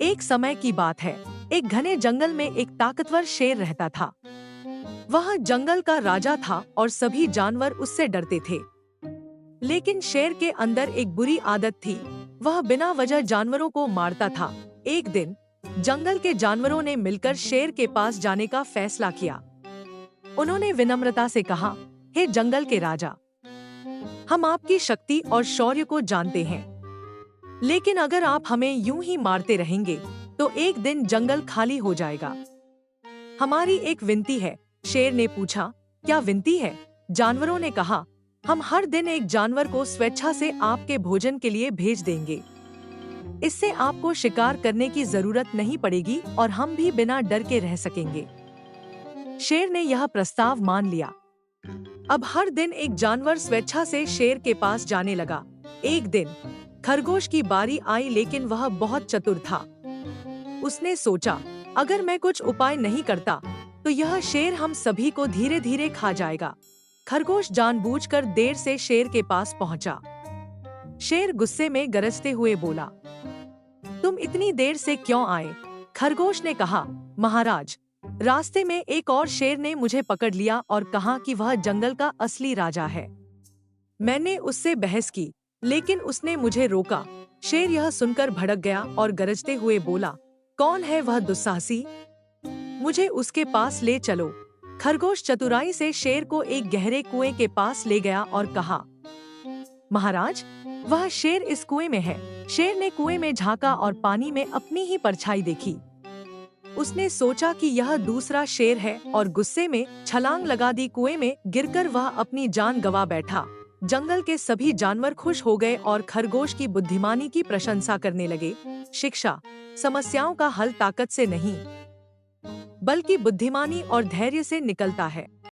एक समय की बात है। एक घने जंगल में एक ताकतवर शेर रहता था। वह जंगल का राजा था और सभी जानवर उससे डरते थे। लेकिन शेर के अंदर एक बुरी आदत थी। वह बिना वजह जानवरों को मारता था। एक दिन जंगल के जानवरों ने मिलकर शेर के पास जाने का फैसला किया। उन्होंने विनम्रता से कहा, हे जंगल के राजा, हम आपकी शक्ति और शौर्य को जानते हैं, लेकिन अगर आप हमें यूं ही मारते रहेंगे तो एक दिन जंगल खाली हो जाएगा। हमारी एक विनती है। शेर ने पूछा, क्या विनती है? जानवरों ने कहा, हम हर दिन एक जानवर को स्वेच्छा से आपके भोजन के लिए भेज देंगे। इससे आपको शिकार करने की जरूरत नहीं पड़ेगी और हम भी बिना डर के रह सकेंगे। शेर ने यह प्रस्ताव मान लिया। अब हर दिन एक जानवर स्वेच्छा से शेर के पास जाने लगा। एक दिन खरगोश की बारी आई, लेकिन वह बहुत चतुर था। उसने सोचा, अगर मैं कुछ उपाय नहीं करता तो यह शेर हम सभी को धीरे धीरे खा जाएगा। खरगोश जानबूझकर देर से शेर के पास पहुंचा। शेर गुस्से में गरजते हुए बोला, तुम इतनी देर से क्यों आए? खरगोश ने कहा, महाराज, रास्ते में एक और शेर ने मुझे पकड़ लिया और कहा कि वह जंगल का असली राजा है। मैंने उससे बहस की, लेकिन उसने मुझे रोका। शेर यह सुनकर भड़क गया और गरजते हुए बोला, कौन है वह दुस्साहसी? मुझे उसके पास ले चलो। खरगोश चतुराई से शेर को एक गहरे कुएं के पास ले गया और कहा, महाराज, वह शेर इस कुएं में है। शेर ने कुएं में झांका और पानी में अपनी ही परछाई देखी। उसने सोचा कि यह दूसरा शेर है और गुस्से में छलांग लगा दी। कुएं में गिरकर वह अपनी जान गंवा बैठा। जंगल के सभी जानवर खुश हो गए और खरगोश की बुद्धिमानी की प्रशंसा करने लगे। शिक्षा, समस्याओं का हल ताकत से नहीं, बल्कि बुद्धिमानी और धैर्य से निकलता है।